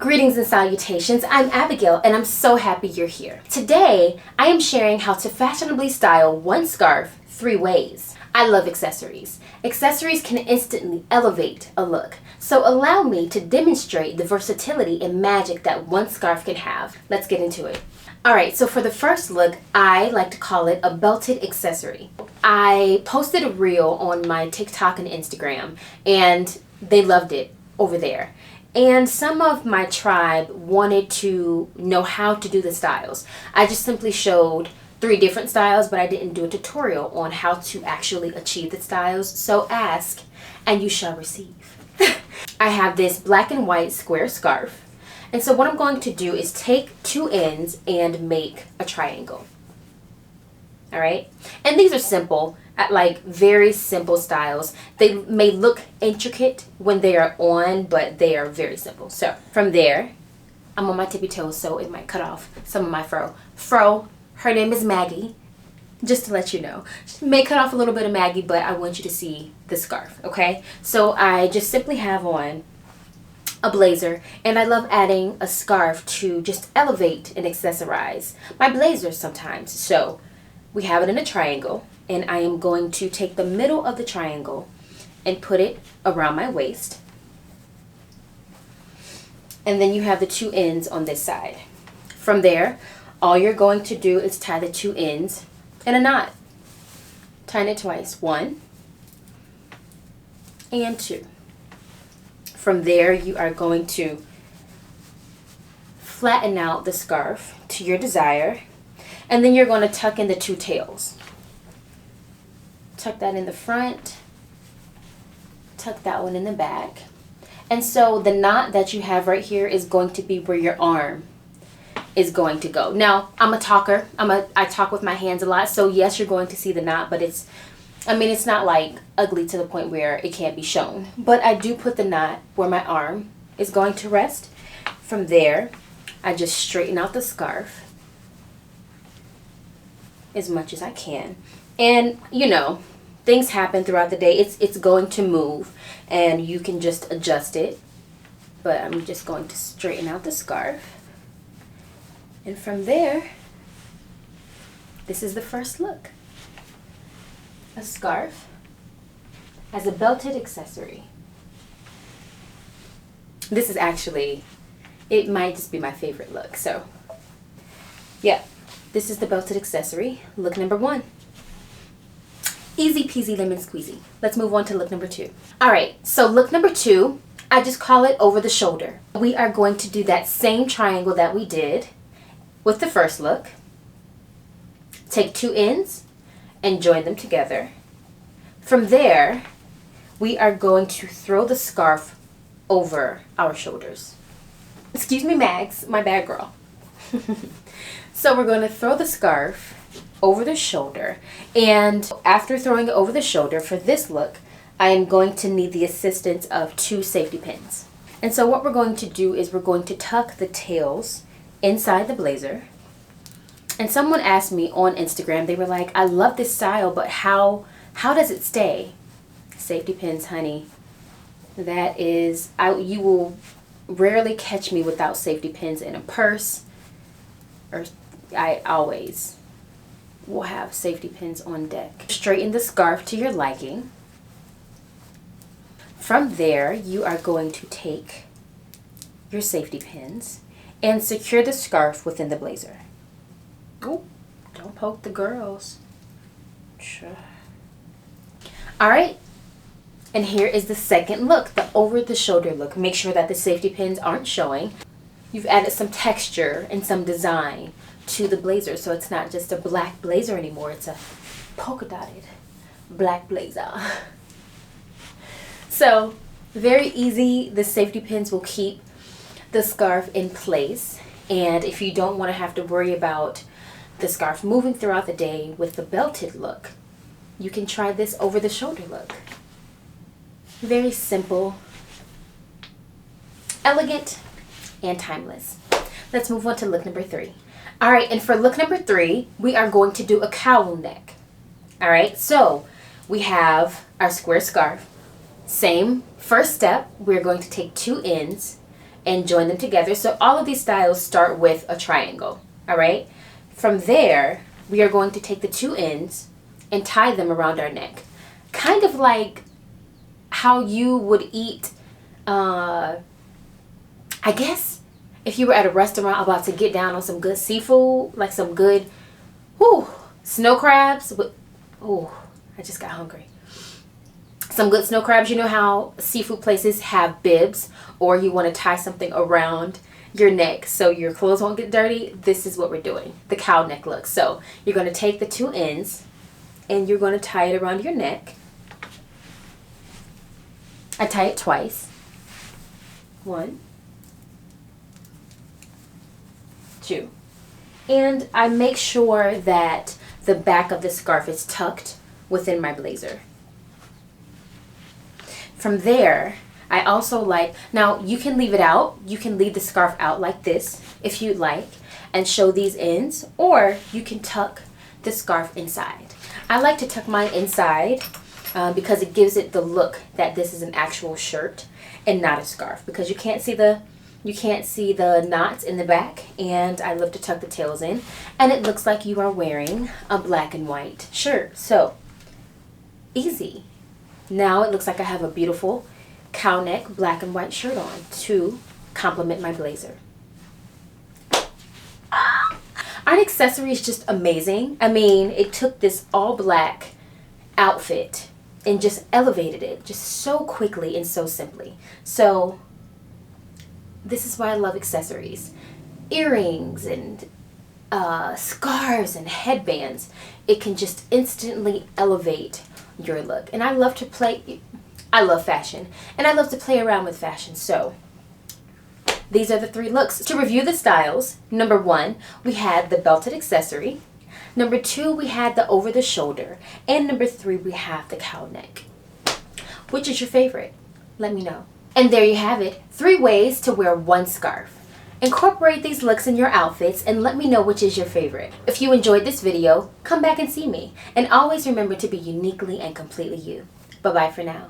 Greetings and salutations, I'm Abigail and I'm so happy you're here. Today, I am sharing how to fashionably style one scarf 3 ways. I love accessories. Accessories can instantly elevate a look, so allow me to demonstrate the versatility and magic that one scarf can have. Let's get into it. Alright, so for the first look, I like to call it a belted accessory. I posted a reel on my TikTok and Instagram and they loved it over there. And some of my tribe wanted to know how to do the styles. I just simply showed 3 different styles, but I didn't do a tutorial on how to actually achieve the styles. So ask and you shall receive. I have this black and white square scarf. And so what I'm going to do is take 2 ends and make a triangle. All right. And these are simple, like very simple styles. They may look intricate when they are on, but they are very simple. So from there, I'm on my tippy toes, so it might cut off some of my fro. Her name is Maggie, just to let you know. She may cut off a little bit of Maggie, but I want you to see the scarf. Okay. So I just simply have on a blazer, and I love adding a scarf to just elevate and accessorize my blazers sometimes. So we have it in a triangle, and I am going to take the middle of the triangle and put it around my waist. And then you have the 2 ends on this side. From there, all you're going to do is tie the 2 ends in a knot. Tying it twice. 1 and 2. From there, you are going to flatten out the scarf to your desire. And then you're going to tuck in the 2 tails. Tuck that in the front. Tuck that one in the back. And so the knot that you have right here is going to be where your arm is going to go. Now, I'm a talker. I talk with my hands a lot. So yes, you're going to see the knot, but it's not like ugly to the point where it can't be shown. But I do put the knot where my arm is going to rest. From there, I just straighten out the scarf as much as I can. And you know, things happen throughout the day. It's going to move and you can just adjust it. But I'm just going to straighten out the scarf. And from there, this is the first look. A scarf as a belted accessory. This is actually, it might just be my favorite look. So yeah, this is the belted accessory, look number 1. Easy peasy lemon squeezy. Let's move on to look number 2. All right, so look number 2, I just call it over the shoulder. We are going to do that same triangle that we did with the first look. Take 2 ends and join them together. From there, we are going to throw the scarf over our shoulders. Excuse me, Mags, my bad girl. So we're going to throw the scarf over the shoulder, and after throwing it over the shoulder for this look, I am going to need the assistance of 2 safety pins. And so what we're going to do is we're going to tuck the tails inside the blazer. And someone asked me on Instagram, they were like, I love this style, but how does it stay? Safety pins, honey. That is, you will rarely catch me without safety pins in a purse, or I always will have safety pins on deck. Straighten the scarf to your liking. From there, you are going to take your safety pins and secure the scarf within the blazer. Oh, don't poke the girls. Sure. All right. And here is the second look, the over the shoulder look. Make sure that the safety pins aren't showing. You've added some texture and some design to the blazer, so it's not just a black blazer anymore. It's a polka dotted black blazer. So very easy. The safety pins will keep the scarf in place. And if you don't want to have to worry about the scarf moving throughout the day with the belted look, you can try this over the shoulder look. Very simple, elegant, and timeless. Let's move on to look number 3. All right, and for look number 3, we are going to do a cowl neck. All right, so we have our square scarf. Same first step, we're going to take 2 ends and join them together. So all of these styles start with a triangle, all right? From there, we are going to take the two ends and tie them around our neck. Kind of like how you would eat, I guess, if you were at a restaurant about to get down on some good seafood, like some good, snow crabs. I just got hungry. Some good snow crabs. You know how seafood places have bibs, or you want to tie something around your neck so your clothes won't get dirty? This is what we're doing, the cow neck look. So you're going to take the two ends and you're going to tie it around your neck. I tie it twice. 1, 2. And I make sure that the back of the scarf is tucked within my blazer. From there, I also like, now you can leave it out. You can leave the scarf out like this if you'd like and show these ends, or you can tuck the scarf inside. I like to tuck mine inside because it gives it the look that this is an actual shirt and not a scarf, because you can't see the knots in the back, and I love to tuck the tails in, and it looks like you are wearing a black and white shirt. So easy. Now it looks like I have a beautiful cow neck black and white shirt on to complement my blazer. Aren't accessories just amazing? I mean, it took this all black outfit and just elevated it just so quickly and so simply. So this is why I love accessories. Earrings and scarves and headbands. It can just instantly elevate your look. And I love fashion, and I love to play around with fashion. So these are the 3 looks. To review the styles, number 1, we had the belted accessory. Number 2, we had the over the shoulder. And number 3, we have the cow neck. Which is your favorite? Let me know. And there you have it, 3 ways to wear one scarf. Incorporate these looks in your outfits and let me know which is your favorite. If you enjoyed this video, come back and see me. And always remember to be uniquely and completely you. Bye-bye for now.